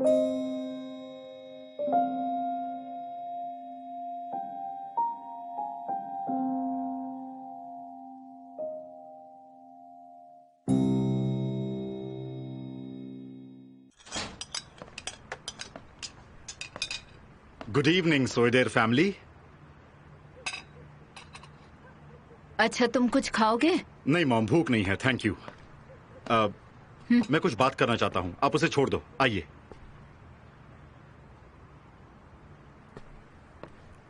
Good evening सोइडेर family. अच्छा, तुम कुछ खाओगे? नहीं मॉम, भूख नहीं है, थैंक यू। मैं कुछ बात करना चाहता हूँ, आप उसे छोड़ दो। आइए।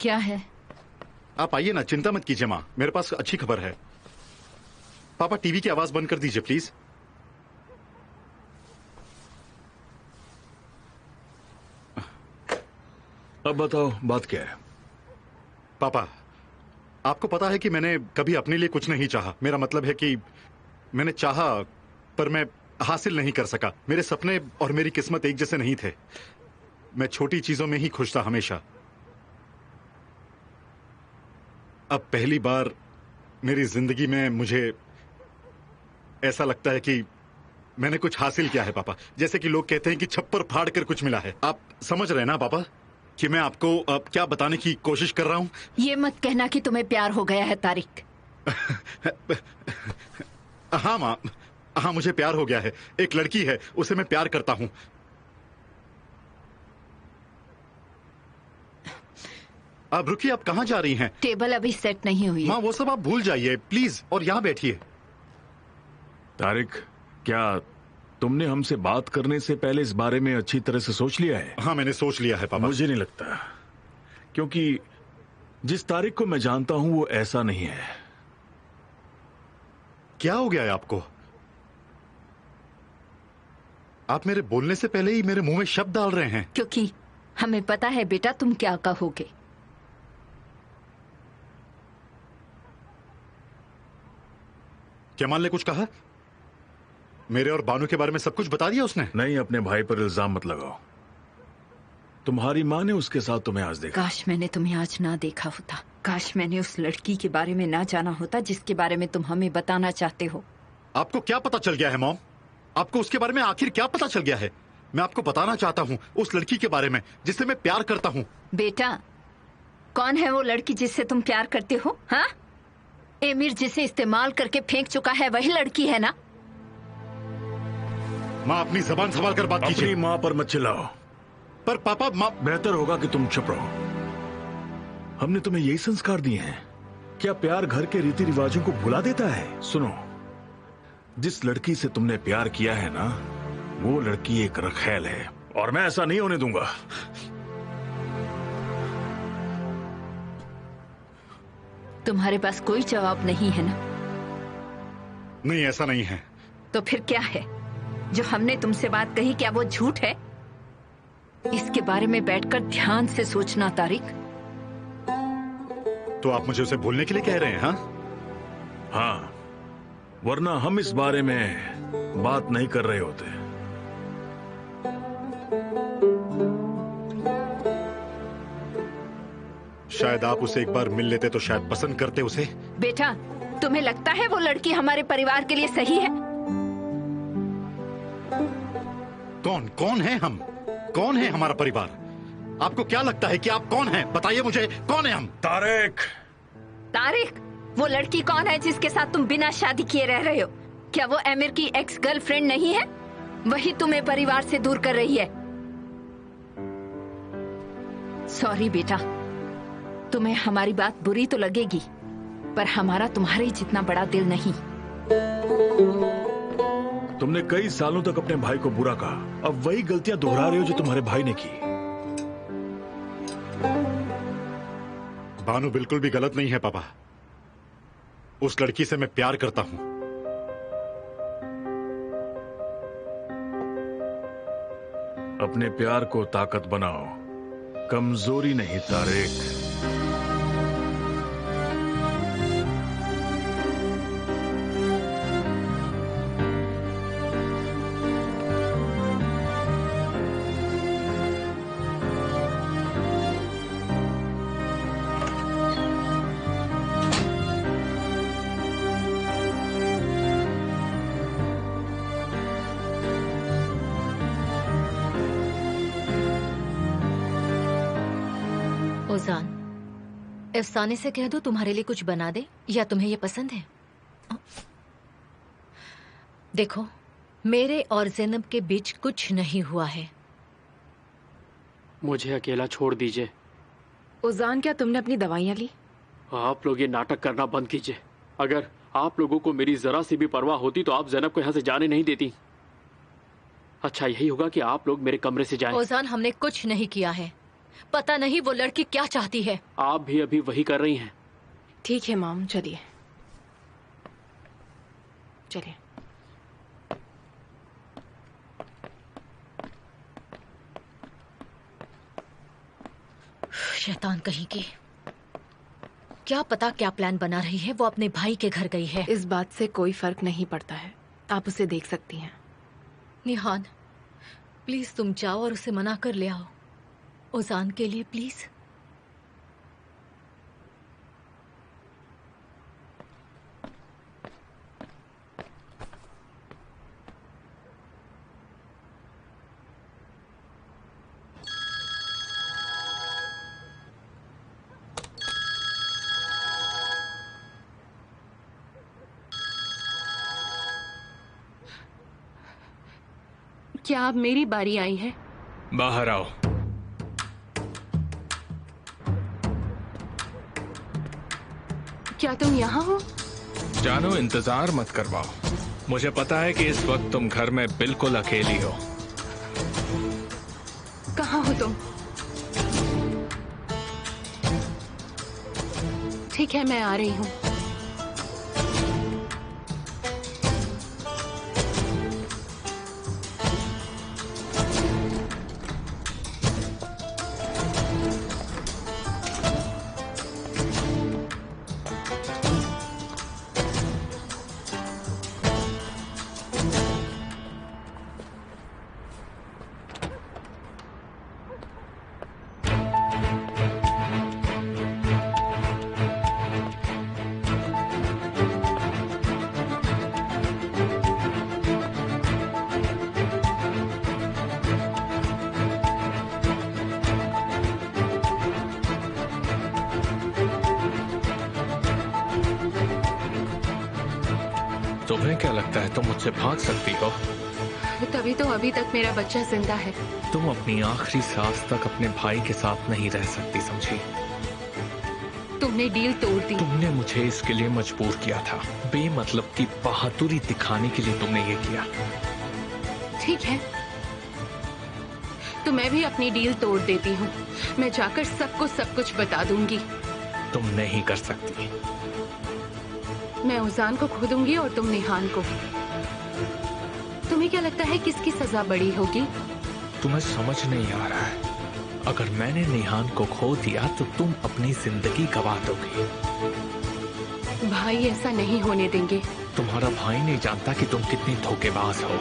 क्या है? आप आइए ना, चिंता मत कीजिए माँ, मेरे पास अच्छी खबर है। पापा टीवी की आवाज बंद कर दीजिए प्लीज। अब बताओ, बात क्या है? पापा, आपको पता है कि मैंने कभी अपने लिए कुछ नहीं चाहा। मेरा मतलब है कि मैंने चाहा पर मैं हासिल नहीं कर सका। मेरे सपने और मेरी किस्मत एक जैसे नहीं थे। मैं छोटी चीजों में ही खुश था हमेशा। अब पहली बार मेरी जिंदगी में मुझे ऐसा लगता है कि मैंने कुछ हासिल किया है पापा। जैसे कि लोग कहते हैं कि छप्पर फाड़ कर कुछ मिला है। आप समझ रहे हैं ना पापा कि मैं आपको अब क्या बताने की कोशिश कर रहा हूं? ये मत कहना कि तुम्हें प्यार हो गया है तारिक। हाँ माँ, हाँ मुझे प्यार हो गया है। एक लड़की है, उसे मैं प्यार करता हूँ। आप रुकिए, आप कहाँ जा रही हैं? टेबल अभी सेट नहीं हुई। माँ वो सब आप भूल जाइए प्लीज और यहाँ बैठिए। तारिक, क्या तुमने हमसे बात करने से पहले इस बारे में अच्छी तरह से सोच लिया है? हाँ मैंने सोच लिया है पापा। मुझे नहीं लगता, क्योंकि जिस तारिक को मैं जानता हूं वो ऐसा नहीं है। क्या हो गया है आपको? आप मेरे बोलने से पहले ही मेरे मुंह में शब्द डाल रहे हैं। क्योंकि हमें पता है बेटा तुम क्या कहोगे। केमाल ने कुछ कहा? मेरे और बानू के बारे में सब कुछ बता दिया उसने? नहीं, अपने भाई पर इल्जाम मत लगाओ। तुम्हारी माँ ने उसके साथ तुम्हें आज देखा। काश मैंने तुम्हें आज ना देखा होता। काश मैंने उस लड़की के बारे में ना जाना होता जिसके बारे में तुम हमें बताना चाहते हो। आपको क्या पता चल गया है मॉम? आपको उसके बारे में आखिर क्या पता चल गया है? मैं आपको बताना चाहता हूँ उस लड़की के बारे में जिससे मैं प्यार करता हूँ। बेटा, कौन है वो लड़की जिससे तुम प्यार करते हो? हाँ, एमिर जिसे इस्तेमाल करके फेंक चुका है वही लड़की है ना? माँ अपनी जबान संभाल कर बात कीजिए। अपनी माँ पर मत चिल्लाओ। पर पापा, माँ बेहतर होगा कि तुम चुप रहो। हमने तुम्हें यही संस्कार दिए हैं। क्या प्यार घर के रीति रिवाजों को भुला देता है? सुनो, जिस लड़की से तुमने प्यार किया है ना, वो लड़की एक रखेल है और मैं ऐसा नहीं होने दूंगा। तुम्हारे पास कोई जवाब नहीं है ना? नहीं, ऐसा नहीं है। तो फिर क्या है? जो हमने तुमसे बात कही, क्या वो झूठ है? इसके बारे में बैठकर ध्यान से सोचना तारिक। तो आप मुझे उसे भूलने के लिए कह रहे हैं? हाँ, वरना हम इस बारे में बात नहीं कर रहे होते। शायद आप उसे एक बार मिल लेते तो शायद पसंद करते उसे। बेटा, तुम्हें लगता है वो लड़की हमारे परिवार के लिए सही है? कौन है हम? कौन है हमारा परिवार? आपको क्या लगता है कि आप कौन हैं? बताइए मुझे, कौन है हम? तारिक! तारिक, वो लड़की कौन है जिसके साथ तुम बिना शादी किए रह रहे हो? क्या वो एमिर की एक्स गर्लफ्रेंड नहीं है? वही तुम्हें परिवार से दूर कर रही है। सॉरी बेटा, तुम्हें हमारी बात बुरी तो लगेगी, पर हमारा तुम्हारे जितना बड़ा दिल नहीं। तुमने कई सालों तक अपने भाई को बुरा कहा, अब वही गलतियां दोहरा रहे हो जो तुम्हारे भाई ने की। बानू बिल्कुल भी गलत नहीं है पापा। उस लड़की से मैं प्यार करता हूं। अपने प्यार को ताकत बनाओ, कमजोरी नहीं तारिक। ओजान, अफसाने से कह दो तुम्हारे लिए कुछ बना दे, या तुम्हें ये पसंद है? देखो, मेरे और ज़ैनब के बीच कुछ नहीं हुआ है। मुझे अकेला छोड़ दीजिए। उजान, क्या तुमने अपनी दवाइयाँ ली? आप लोग ये नाटक करना बंद कीजिए। अगर आप लोगों को मेरी जरा सी भी परवाह होती तो आप ज़ैनब को यहाँ से जाने नहीं देती। अच्छा यही होगा कि आप लोग मेरे कमरे से जाएं। ओजान, हमने कुछ नहीं किया है। पता नहीं वो लड़की क्या चाहती है। आप भी अभी वही कर रही हैं। ठीक है मॉम, चलिए चलिए। शैतान कहीं की। क्या पता क्या प्लान बना रही है। वो अपने भाई के घर गई है। इस बात से कोई फर्क नहीं पड़ता है, आप उसे देख सकती हैं। निहान, प्लीज तुम जाओ और उसे मना कर ले आओ। ओजान के लिए प्लीज। क्या अब मेरी बारी आई है? बाहर आओ। क्या तुम यहाँ हो? जानो, इंतजार मत करवाओ। मुझे पता है कि इस वक्त तुम घर में बिल्कुल अकेली हो। कहाँ हो तुम? ठीक है, मैं आ रही हूँ। तुम्हें क्या लगता है तुम मुझसे भाग सकती हो? तभी तो अभी तक मेरा बच्चा जिंदा है। तुम अपनी आखिरी सांस तक अपने भाई के साथ नहीं रह सकती, समझी? तुमने डील तोड़ दी। तुमने मुझे इसके लिए मजबूर किया था। बेमतलब की बहादुरी दिखाने के लिए तुमने ये किया। ठीक है, तो मैं भी अपनी डील तोड़ देती हूँ। मैं जाकर सबको सब कुछ बता दूंगी। तुम नहीं कर सकती। मैं उजान को खो दूंगी और तुम निहान को। तुम्हें क्या लगता है किसकी सजा बड़ी होगी? तुम्हें समझ नहीं आ रहा है। अगर मैंने निहान को खो दिया तो तुम अपनी जिंदगी गवा दोगी। भाई ऐसा नहीं होने देंगे। तुम्हारा भाई नहीं जानता कि तुम कितनी धोखेबाज हो।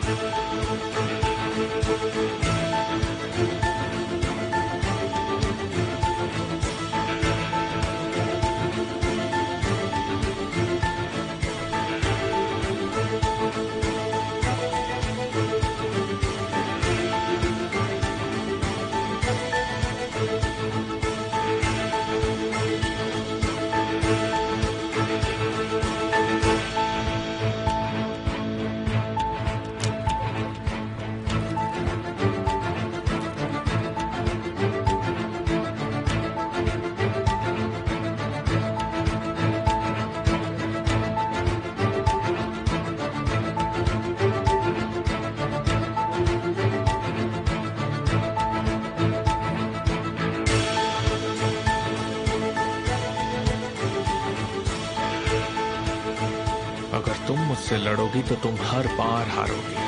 अगर तुम मुझसे लड़ोगी तो तुम हर बार हारोगी।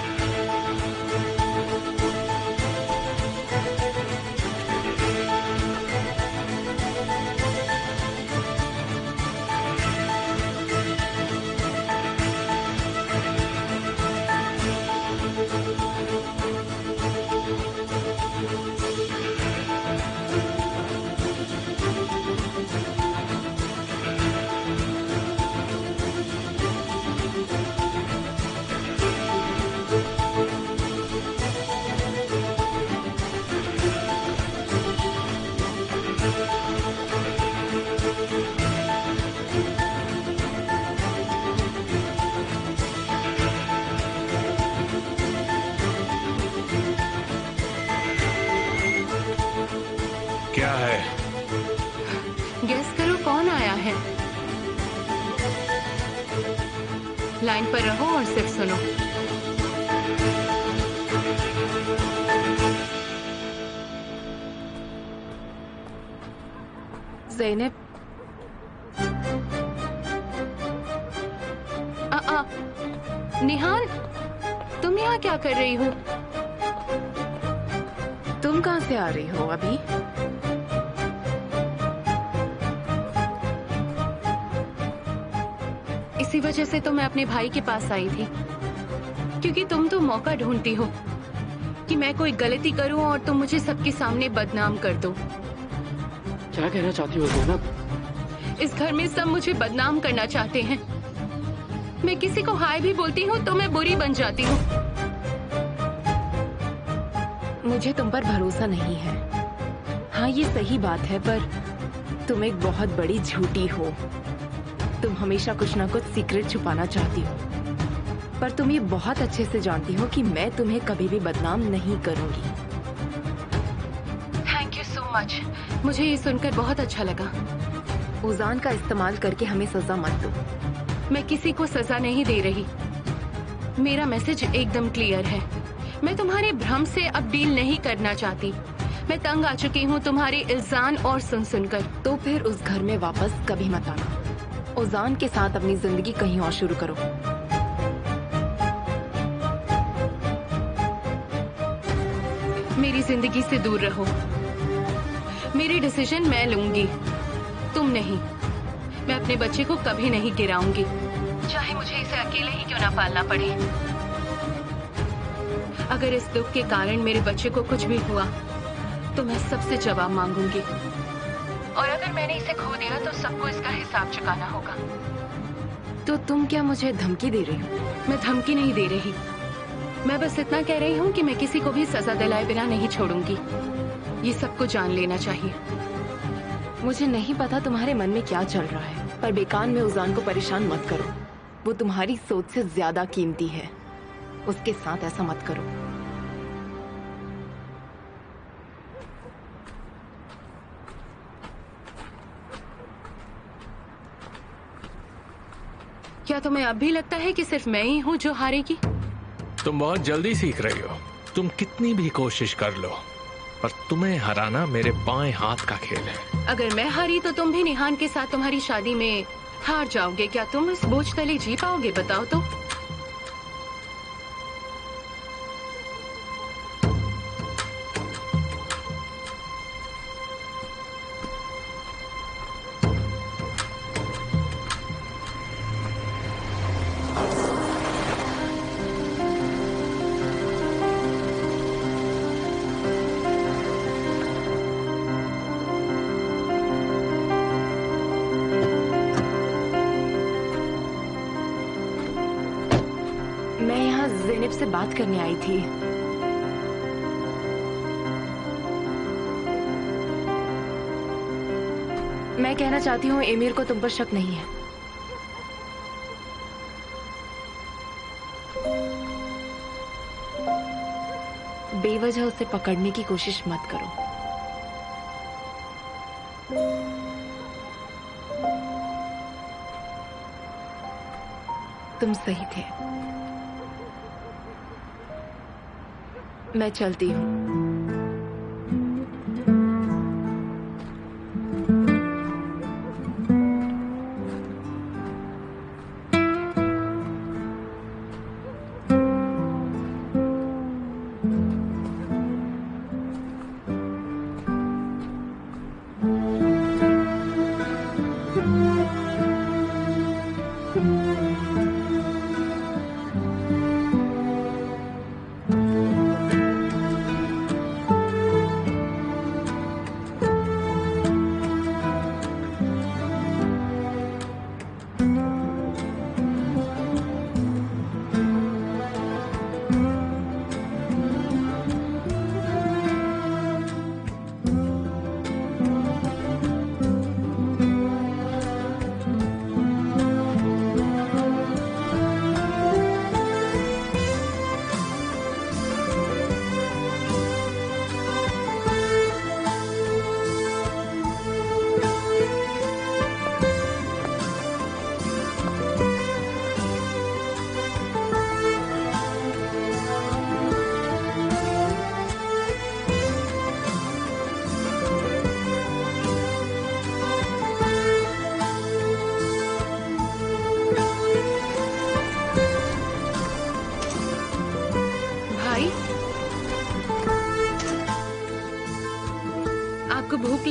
क्या है? गेस करो कौन आया है। लाइन पर रहो और सिर्फ सुनो। ज़ैनब, निहान, तुम यहाँ क्या कर रही हो? तुम कहाँ से आ रही हो अभी? इसी वजह से तो मैं अपने भाई के पास आई थी, क्योंकि तुम तो मौका ढूंढती हो कि मैं कोई गलती करूं और तुम मुझे सबके सामने बदनाम कर दो। क्या कहना चाहती हो ज़ैनब? इस घर में सब मुझे बदनाम करना चाहते हैं। मैं किसी को हाय भी बोलती हूँ तो मैं बुरी बन जाती हूँ। मुझे तुम पर भरोसा नहीं है। हाँ, ये सही बात है, पर तुम एक बहुत बड़ी झूठी हो। तुम हमेशा कुछ ना कुछ सीक्रेट छुपाना चाहती हो, पर तुम ये बहुत अच्छे से जानती हो कि मैं तुम्हें कभी भी बदनाम नहीं करूंगी। Thank you so much. मुझे ये सुनकर बहुत अच्छा लगा। ओजान का इस्तेमाल करके हमें सजा मत दो। मैं किसी को सजा नहीं दे रही। मेरा मैसेज एकदम क्लियर है। मैं तुम्हारे भ्रम से अब डील नहीं करना चाहती। मैं तंग आ चुकी हूँ तुम्हारे इल्जाम और सुनकर। तो फिर उस घर में वापस कभी मत आना। ओजान के साथ अपनी जिंदगी कहीं और शुरू करो। मेरी जिंदगी से दूर रहो। मेरी डिसीजन मैं लूंगी, तुम नहीं। मैं अपने बच्चे को कभी नहीं गिराऊंगी, चाहे मुझे इसे अकेले ही क्यों ना पालना पड़े। अगर इस दुख के कारण मेरे बच्चे को कुछ भी हुआ तो मैं सबसे जवाब मांगूंगी, और अगर मैंने इसे खो दिया तो सबको इसका हिसाब चुकाना होगा। तो तुम क्या मुझे धमकी दे रही हो? मैं धमकी नहीं दे रही। मैं बस इतना कह रही हूँ कि मैं किसी को भी सजा दिलाए बिना नहीं छोड़ूंगी। ये सबको जान लेना चाहिए। मुझे नहीं पता तुम्हारे मन में क्या चल रहा है, पर बेकान में उजान को परेशान मत करो। वो तुम्हारी सोच से ज्यादा कीमती है। उसके साथ ऐसा मत करो। क्या तुम्हें अब भी लगता है कि सिर्फ मैं ही हूँ जो हारेगी? तुम बहुत जल्दी सीख रही हो। तुम कितनी भी कोशिश कर लो, पर तुम्हें हराना मेरे बाएं हाथ का खेल है। अगर मैं हारी तो तुम भी निहान के साथ तुम्हारी शादी में हार जाओगे। क्या तुम इस बोझ तले जी पाओगे? बताओ तो। मैं यहाँ ज़ैनब से बात करने आई थी। मैं कहना चाहती हूँ एमिर को तुम पर शक नहीं है। बेवजह उसे पकड़ने की कोशिश मत करो। तुम सही थे। मैं चलती हूँ।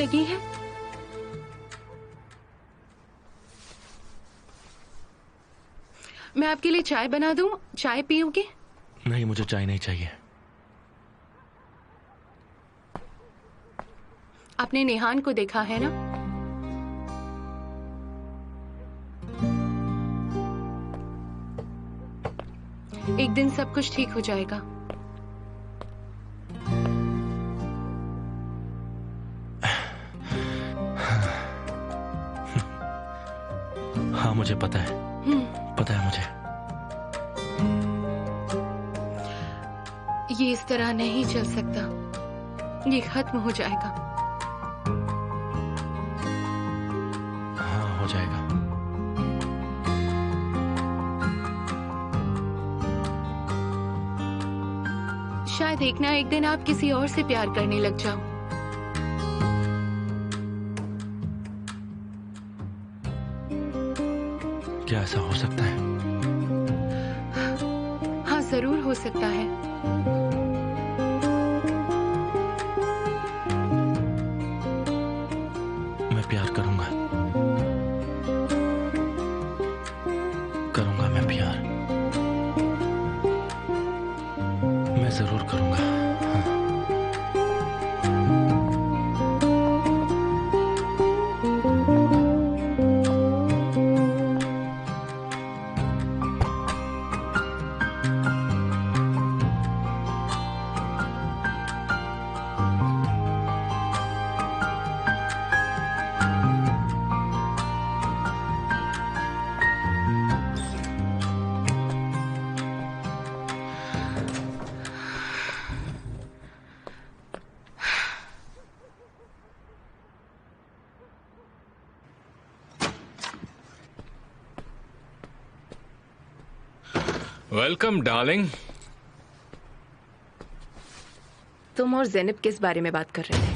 लगी है? मैं आपके लिए चाय बना दूं? चाय पियोगे? नहीं, मुझे चाय नहीं चाहिए। आपने नेहान को देखा है ना? एक दिन सब कुछ ठीक हो जाएगा। हाँ, मुझे पता है। पता है मुझे। ये इस तरह नहीं चल सकता। ये खत्म हो जाएगा। हाँ, हो जाएगा। शायद एक ना एक दिन आप किसी और से प्यार करने लग जाओ। क्या ऐसा हो सकता है? हाँ, जरूर हो सकता है। मैं प्यार करूंगा। करूंगा मैं प्यार। मैं जरूर करूंगा। हाँ। Welcome darling. तुम और ज़ैनब किस बारे में बात कर रहे थे?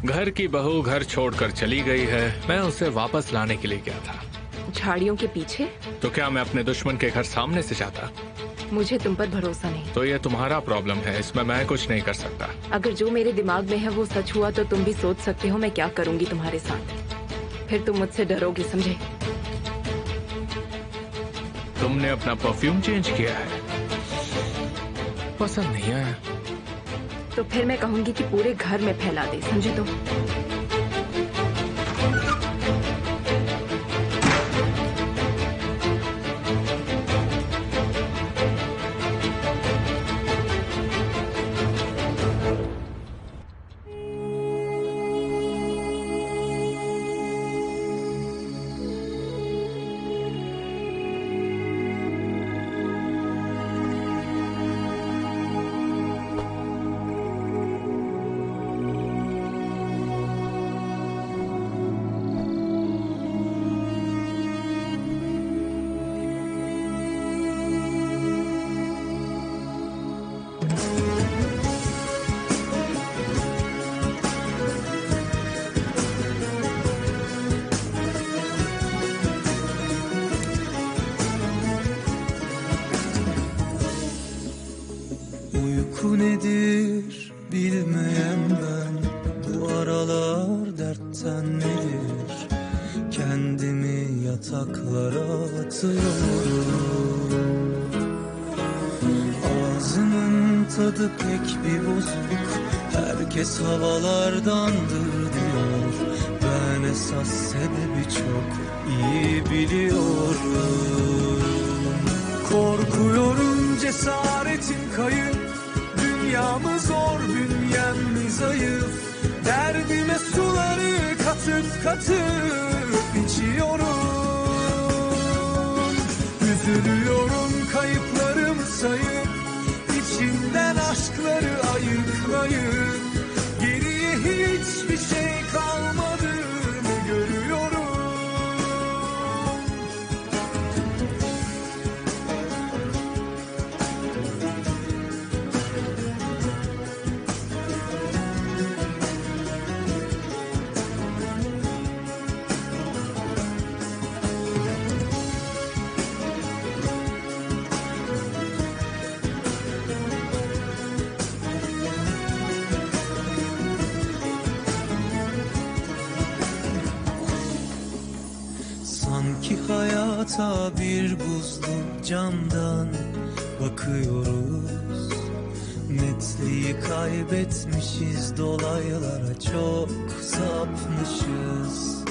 घर की बहू घर छोड़कर चली गई है। मैं उसे वापस लाने के लिए गया था। झाड़ियों के पीछे? तो क्या मैं अपने दुश्मन के घर सामने से जाता? मुझे तुम पर भरोसा नहीं। तो ये तुम्हारा प्रॉब्लम है, इसमें मैं कुछ नहीं कर सकता। अगर जो मेरे दिमाग में है वो सच हुआ तो तुम भी सोच सकते हो मैं क्या करूंगी तुम्हारे साथ। फिर तुम मुझसे डरोगे, समझे? तुमने अपना परफ्यूम चेंज किया है, पसंद नहीं आया। तो फिर मैं कहूंगी कि पूरे घर में फैला दे, समझे तुम? Uyku nedir bilmeyen ben, bu aralar dertten nedir? Kendimi yataklara atıyorum. Ağzımın tadı pek bir bozuk, herkes havalardandır diyor. Ben esas sebebi çok iyi biliyorum. Korkuyorum cesaretim kayıp, dünyamı zor, bünyem mi zayıf? Derdime suları katıp katıp içiyorum. Üzülüyorum kayıplarımı sayıp, içimden aşkları ayıklayıp, geriye hiçbir şey kalmadığını görüyorum. Devasa bir buzlu camdan bakıyoruz. Netliği kaybetmişiz, dolaylara çok sapmışız.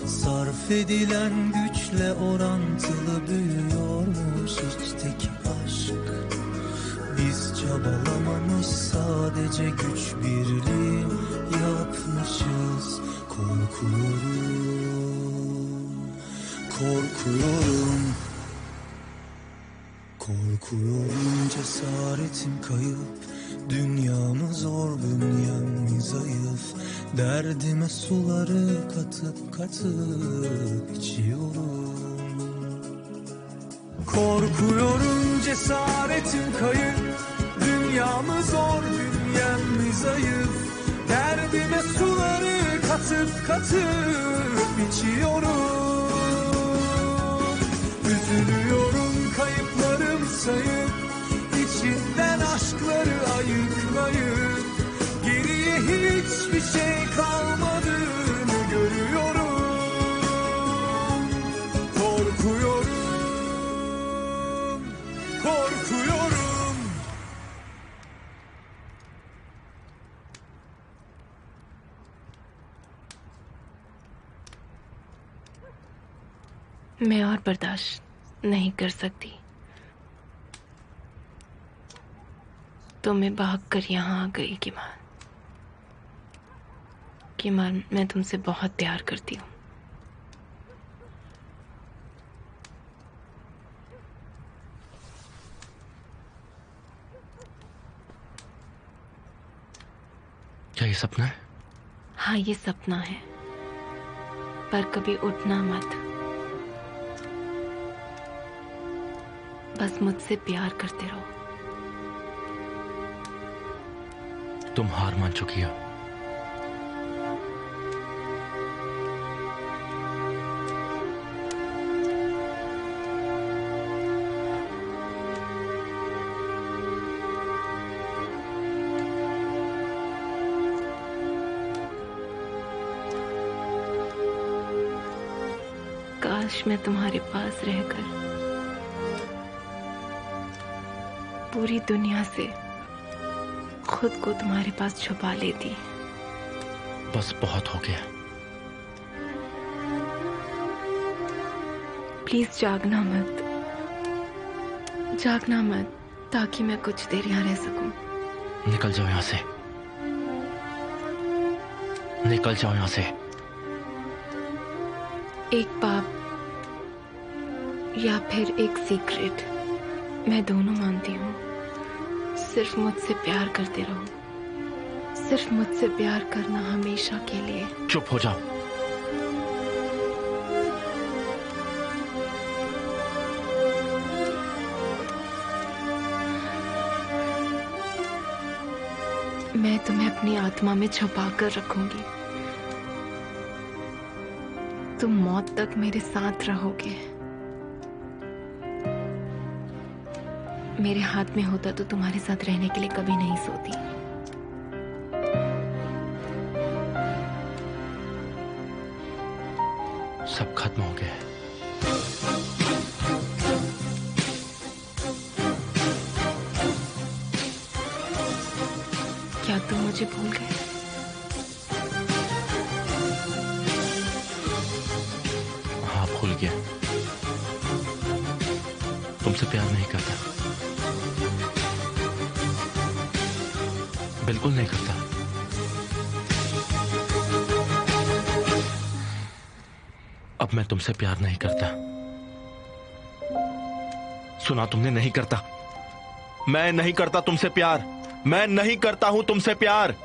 Sarf edilen güçle orantılı büyüyormuş içteki aşk. Biz çabalamamış, sadece güç birliği yapmışız. Korkuyorum. Korkuyorum, cesaretim kayıp. Dünyamı zor, bünyem zayıf. Derdime suları katıp katıp içiyorum. Korkuyorum, cesaretim kayıp. Dünyamı zor, bünyem zayıf. Derdime suları katıp katıp içiyorum. Üzülüyorum, kayıplarım sayıp, içinden aşkları ayıklayıp, geriye hiçbir şey kalmadığını görüyorum. Korkuyorum. मैं और बर्दाश्त नहीं कर सकती। तो मैं भाग कर यहाँ आ गई किमान, मैं तुमसे बहुत प्यार करती हूँ। क्या ये सपना है? हाँ, ये सपना है, पर कभी उठना मत। बस मुझसे प्यार करते रहो। तुम हार मान चुकी हो। काश मैं तुम्हारे पास रहकर पूरी दुनिया से खुद को तुम्हारे पास छुपा लेती। बस बहुत हो गया। प्लीज जागना मत, ताकि मैं कुछ देर यहाँ रह सकूं। निकल जाओ यहाँ से, निकल जाओ यहाँ से। एक पाप या फिर एक सीक्रेट, मैं दोनों मानती हूँ। सिर्फ मुझसे प्यार करते रहो, सिर्फ मुझसे प्यार करना हमेशा के लिए। चुप हो जाओ। मैं तुम्हें अपनी आत्मा में छुपा कर रखूंगी। तुम मौत तक मेरे साथ रहोगे। मेरे हाथ में होता तो तुम्हारे साथ रहने के लिए कभी नहीं सोती। सब खत्म हो गया है। क्या तुम मुझे भूल गए? हाँ, भूल गया। तुमसे प्यार नहीं करता, बिल्कुल नहीं करता। अब मैं तुमसे प्यार नहीं करता। सुना तुमने? नहीं करता। मैं नहीं करता तुमसे प्यार। मैं नहीं करता हूं तुमसे प्यार।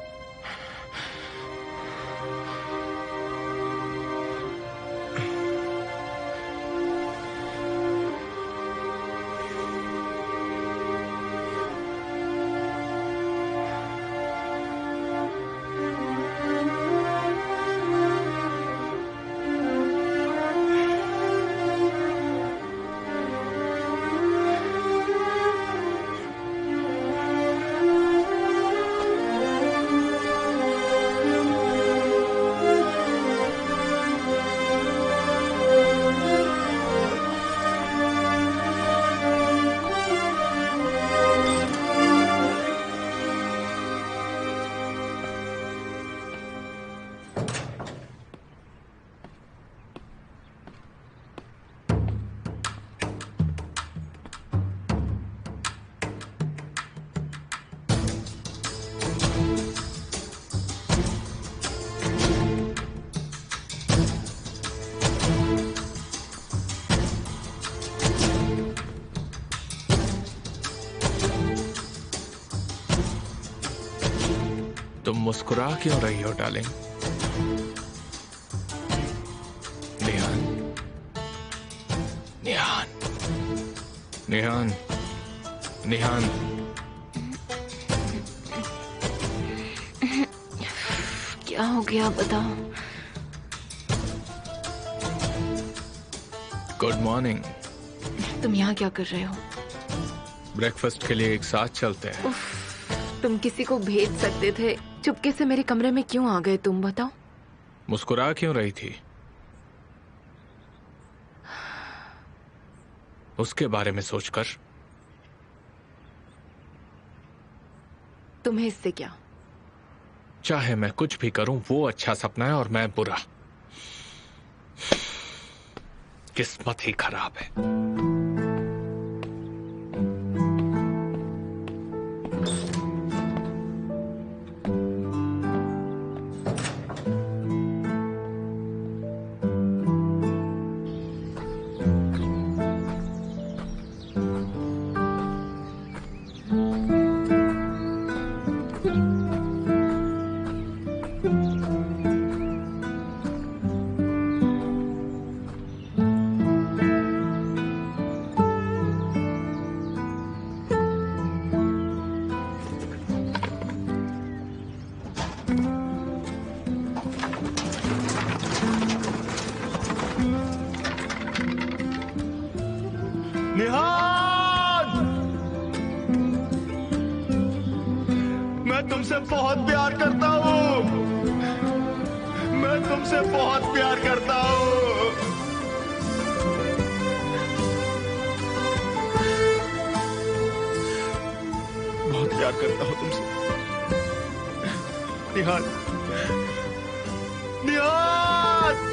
तुम मुस्कुरा क्यों रही हो डार्लिंग? निहान, निहान, निहान, निहान। क्या हो गया बताओ। Good morning. तुम यहाँ क्या कर रहे हो? ब्रेकफास्ट के लिए एक साथ चलते हैं। तुम किसी को भेज सकते थे, चुपके से मेरे कमरे में क्यों आ गए तुम बताओ? मुस्कुरा क्यों रही थी? उसके बारे में सोचकर। तुम्हें इससे क्या? चाहे मैं कुछ भी करूं, वो अच्छा सपना है और मैं बुरा। किस्मत ही खराब है। निहान, मैं तुमसे बहुत प्यार करता हूँ। मैं तुमसे बहुत प्यार करता हूँ। बहुत प्यार करता हूँ तुमसे निहान, निहान।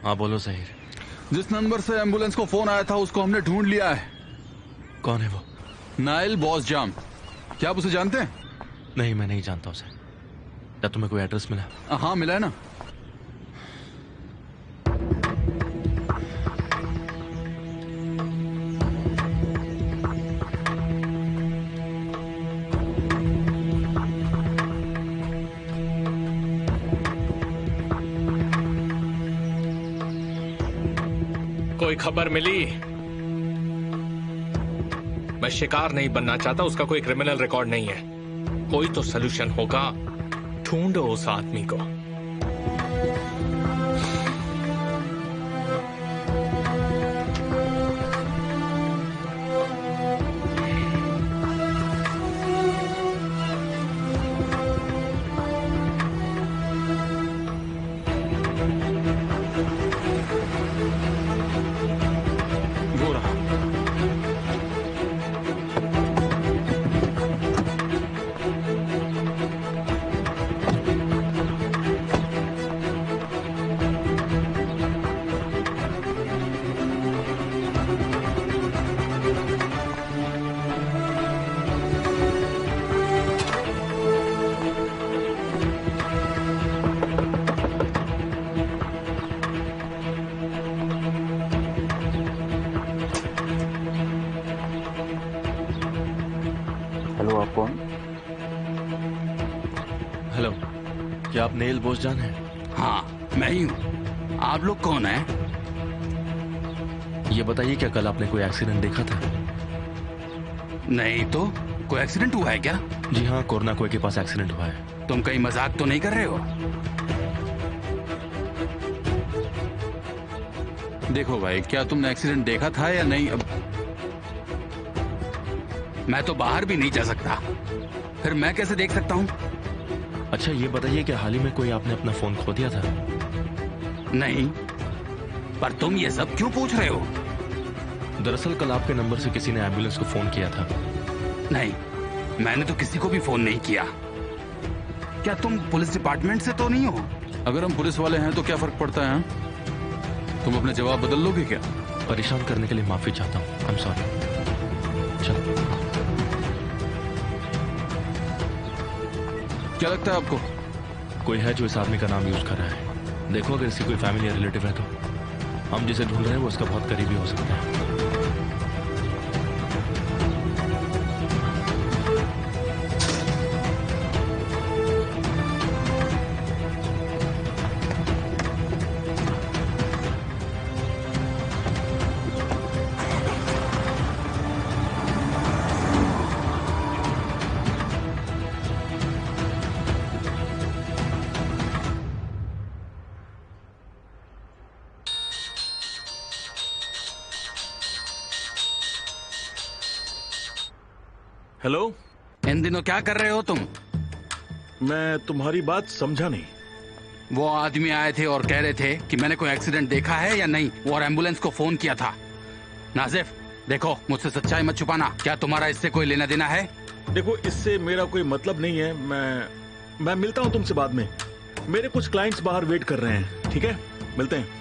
हाँ बोलो ज़हीर। जिस नंबर से एम्बुलेंस को फोन आया था उसको हमने ढूंढ लिया है। कौन है वो? नाइल बॉसजाम। क्या आप उसे जानते हैं? नहीं, मैं नहीं जानता उसे। क्या तुम्हें कोई एड्रेस मिला? हाँ मिला है ना। कोई खबर मिली? मैं शिकार नहीं बनना चाहता, उसका कोई क्रिमिनल रिकॉर्ड नहीं है। कोई तो सलूशन होगा। ढूंढो उस आदमी को। हेलो, आप कौन? हेलो, क्या आप नेल बॉसजान हैं? हाँ मैं ही हूँ। आप लोग कौन हैं? ये बताइए, क्या कल आपने कोई एक्सीडेंट देखा था? नहीं तो, कोई एक्सीडेंट हुआ है क्या? जी हाँ, कोरनाकोई के पास एक्सीडेंट हुआ है। तुम कहीं मजाक तो नहीं कर रहे हो? देखो भाई, क्या तुमने एक्सीडेंट देखा था या नहीं? अब मैं तो बाहर भी नहीं जा सकता, फिर मैं कैसे देख सकता हूँ? अच्छा ये बताइए कि हाल ही में कोई आपने अपना फोन खो दिया था? नहीं, पर तुम ये सब क्यों पूछ रहे हो? दरअसल कल आपके नंबर से किसी ने एम्बुलेंस को फोन किया था। नहीं, मैंने तो किसी को भी फोन नहीं किया। क्या तुम पुलिस डिपार्टमेंट से तो नहीं हो? अगर हम पुलिस वाले हैं तो क्या फर्क पड़ता है? तुम अपने जवाब बदल लोगे क्या? परेशान करने के लिए माफी चाहता हूँ, आई एम सॉरी। चलो। क्या लगता है आपको कोई है जो इस आदमी का नाम यूज कर रहा है? देखो अगर इसकी कोई फैमिली या रिलेटिव है तो हम जिसे ढूंढ रहे हैं वो उसका बहुत करीबी हो सकता है। हेलो, इन दिनों क्या कर रहे हो तुम? मैं तुम्हारी बात समझा नहीं। वो आदमी आए थे और कह रहे थे कि मैंने कोई एक्सीडेंट देखा है या नहीं, और एम्बुलेंस को फोन किया था। नाजिफ, देखो मुझसे सच्चाई मत छुपाना। क्या तुम्हारा इससे कोई लेना देना है? देखो इससे मेरा कोई मतलब नहीं है। मैं मिलता हूँ तुमसे बाद में। मेरे कुछ क्लाइंट्स बाहर वेट कर रहे हैं। ठीक है, मिलते हैं।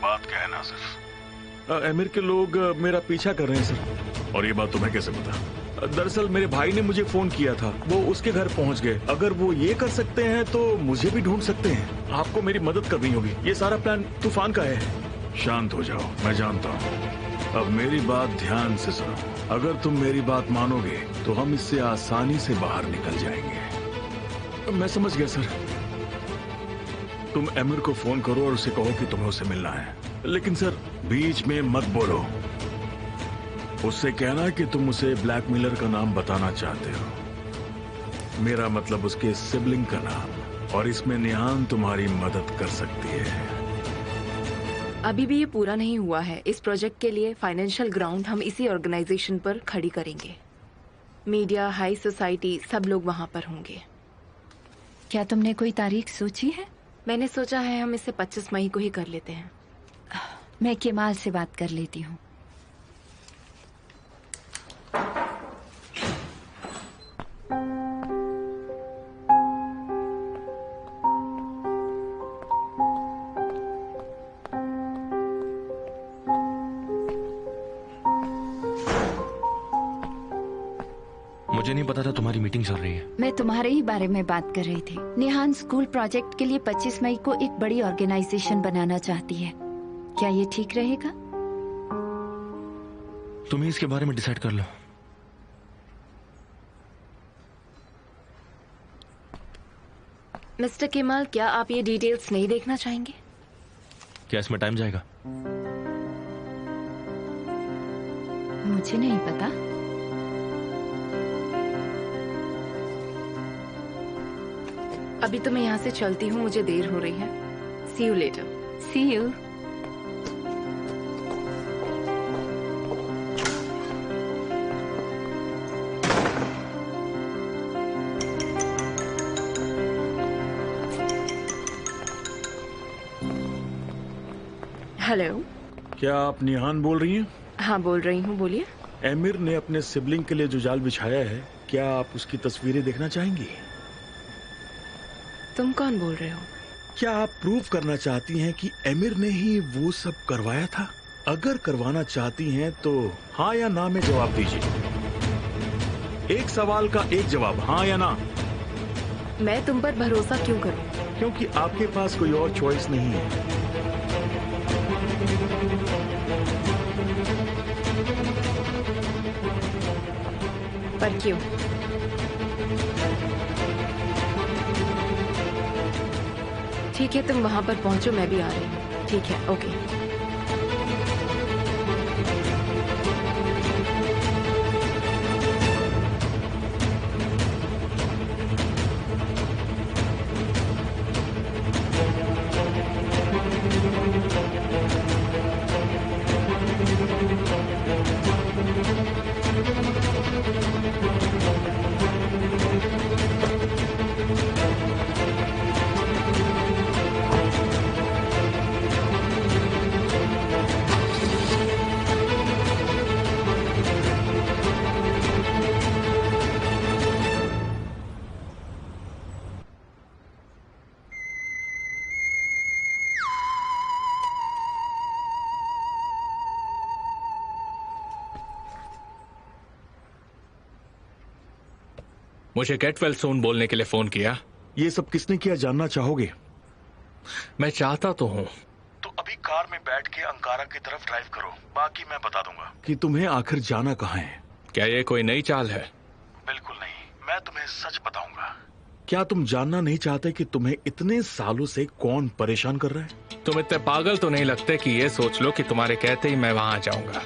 बात क्या है नासिफ? एमिर के लोग मेरा पीछा कर रहे हैं सर। और ये बात तुम्हें कैसे पता? दरअसल मेरे भाई ने मुझे फोन किया था, वो उसके घर पहुंच गए। अगर वो ये कर सकते हैं तो मुझे भी ढूंढ सकते हैं। आपको मेरी मदद करनी होगी। ये सारा प्लान तूफान का है। शांत हो जाओ, मैं जानता हूँ। अब मेरी बात ध्यान से सुनो। अगर तुम मेरी बात मानोगे तो हम इससे आसानी से बाहर निकल जाएंगे। मैं समझ गया सर। तुम एमिर को फोन करो और उसे कहो कि तुम्हें उससे मिलना है। लेकिन सर बीच में मत बोलो। उससे कहना कि तुम उसे ब्लैकमेलर का नाम बताना चाहते हो। मेरा मतलब उसके सिबलिंग का नाम। और इसमें निहान तुम्हारी मदद कर सकती है। अभी भी ये पूरा नहीं हुआ है। इस प्रोजेक्ट के लिए फाइनेंशियल ग्राउंड हम इसी ऑर्गेनाइजेशन पर खड़ी करेंगे। मीडिया, हाई सोसाइटी, सब लोग वहाँ पर होंगे। क्या तुमने कोई तारीख सोची है? मैंने सोचा है हम इसे 25 मई को ही कर लेते हैं। मैं केमाल से बात कर लेती हूँ। मुझे नहीं पता था तुम्हारी मीटिंग चल रही है। मैं तुम्हारे ही बारे में बात कर रही थी। निहान स्कूल प्रोजेक्ट के लिए 25 मई को एक बड़ी ऑर्गेनाइजेशन बनाना चाहती है। क्या ये ठीक रहेगा? तुम ही इसके बारे में डिसाइड कर लो। मिस्टर केमाल, क्या आप ये डिटेल्स नहीं देखना चाहेंगे? क्या इसमें टाइम जाएगा? मुझे नहीं पता। अभी तो मैं यहाँ से चलती हूँ, मुझे देर हो रही है। See you later. See you. Hello. क्या आप निहान बोल रही हैं? हाँ बोल रही हूँ, बोलिए। एमिर ने अपने सिबलिंग के लिए जो जाल बिछाया है, क्या आप उसकी तस्वीरें देखना चाहेंगी? तुम कौन बोल रहे हो? क्या आप प्रूव करना चाहती हैं कि एमिर ने ही वो सब करवाया था? अगर करवाना चाहती हैं तो हाँ या ना में जवाब दीजिए। एक सवाल का एक जवाब, हाँ या ना। मैं तुम पर भरोसा क्यों करूं? क्योंकि आपके पास कोई और चॉइस नहीं है। पर क्यों? ठीक है, तुम वहां पर पहुंचो, मैं भी आ रही हूँ। ठीक है, ओके। मुझे गेट वेल सून बोलने के लिए फोन किया। ये सब किसने किया जानना चाहोगे? मैं चाहता तो हूँ। तो अभी कार में बैठ के अंकारा की तरफ ड्राइव करो, बाकी मैं बता दूंगा। कि तुम्हें आखिर जाना कहाँ है? क्या ये कोई नई चाल है? बिल्कुल नहीं, मैं तुम्हें सच बताऊंगा। क्या तुम जानना नहीं चाहते कि तुम्हें इतने सालों से कौन परेशान कर रहा है? तुम इतने पागल तो नहीं लगते कि ये सोच लो कि तुम्हारे कहते ही मैं वहां जाऊंगा।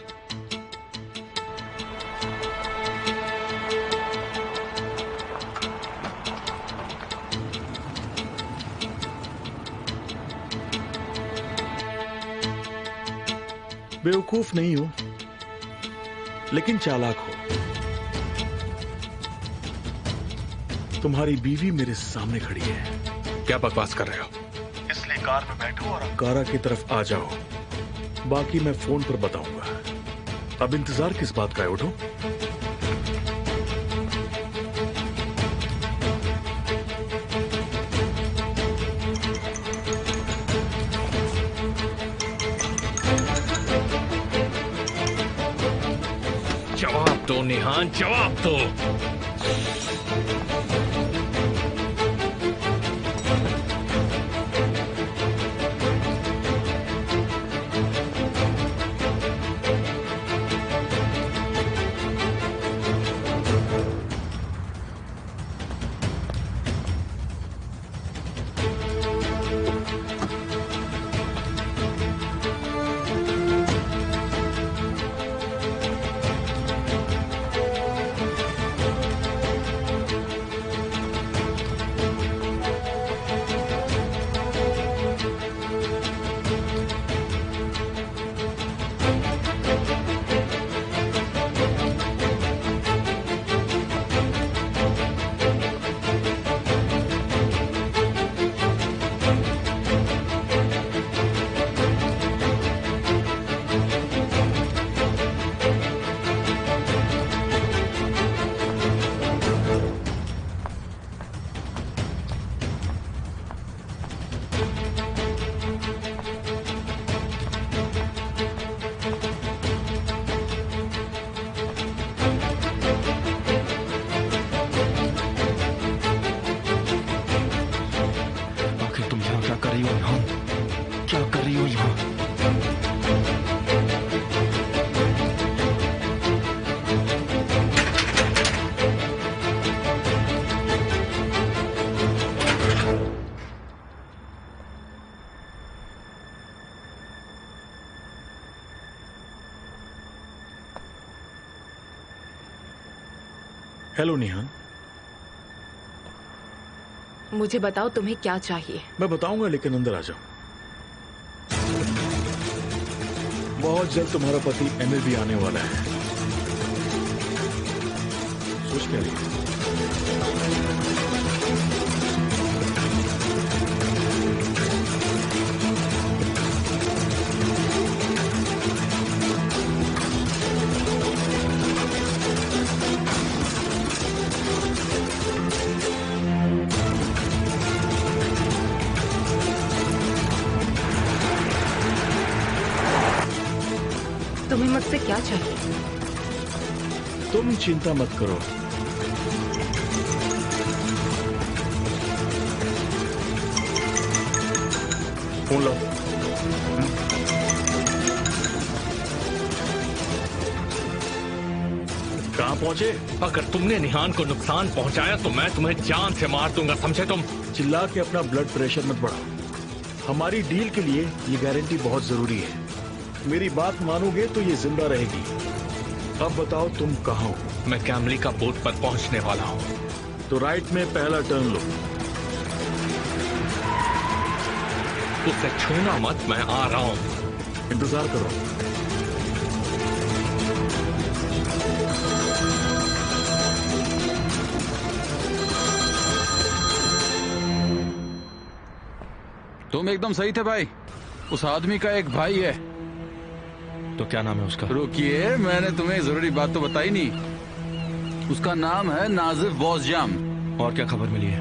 बेवकूफ नहीं हो, लेकिन चालाक हो। तुम्हारी बीवी मेरे सामने खड़ी है। क्या बकवास कर रहे हो? इसलिए कार में बैठो और अंकारा की तरफ आ जाओ, बाकी मैं फोन पर बताऊंगा। अब इंतजार किस बात का है? उठो। जवाब दो निहान, जवाब दो। हेलो निहान। मुझे बताओ तुम्हें क्या चाहिए। मैं बताऊंगा, लेकिन अंदर आ जाओ। बहुत जल्द तुम्हारा पति एमिर भी आने वाला है। सोच क्या रही? तुम्हें मुझसे क्या चाहिए? तुम चिंता मत करो। फोन लो। कहाँ पहुंचे? अगर तुमने निहान को नुकसान पहुंचाया तो मैं तुम्हें जान से मार दूंगा, समझे तुम? चिल्ला के अपना ब्लड प्रेशर मत बढ़ाओ। हमारी डील के लिए ये गारंटी बहुत जरूरी है। मेरी बात मानोगे तो ये जिंदा रहेगी। अब बताओ तुम कहाँ हो? मैं कैमली का बोट पर पहुंचने वाला हूँ। तो राइट में पहला टर्न लो। उसे छूना मत, मैं आ रहा हूँ। इंतजार करो। तुम एकदम सही थे भाई। उस आदमी का एक भाई है। तो क्या नाम है उसका? रुकिए, मैंने तुम्हें जरूरी बात तो बताई नहीं। उसका नाम है नाजिफ वॉसजाम। और क्या खबर मिली है?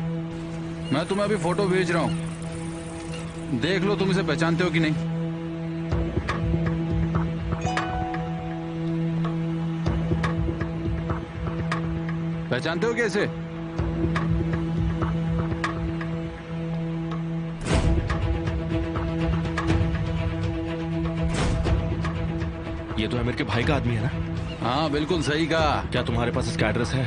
मैं तुम्हें अभी फोटो भेज रहा हूँ, देख लो तुम इसे पहचानते हो कि नहीं। पहचानते हो कैसे? ये तो आमिर के भाई का आदमी है ना? हाँ बिल्कुल सही कहा। क्या तुम्हारे पास इसका एड्रेस है?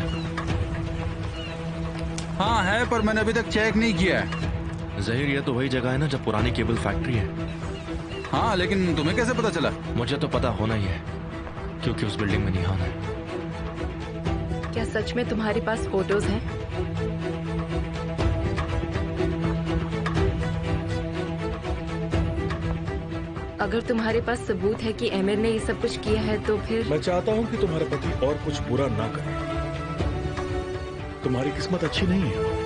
हाँ है, पर मैंने अभी तक चेक नहीं किया है। जहीर, ये तो वही जगह है ना जब पुरानी केबल फैक्ट्री है। हाँ, लेकिन तुम्हें कैसे पता चला? मुझे तो पता होना ही है, क्योंकि उस बिल्डिंग में निहान है। क्या सच में तुम्हारे पास फोटोज हैं? अगर तुम्हारे पास सबूत है कि एमिर ने ये सब कुछ किया है तो फिर मैं चाहता हूँ कि तुम्हारा पति और कुछ बुरा ना करे। तुम्हारी किस्मत अच्छी नहीं है।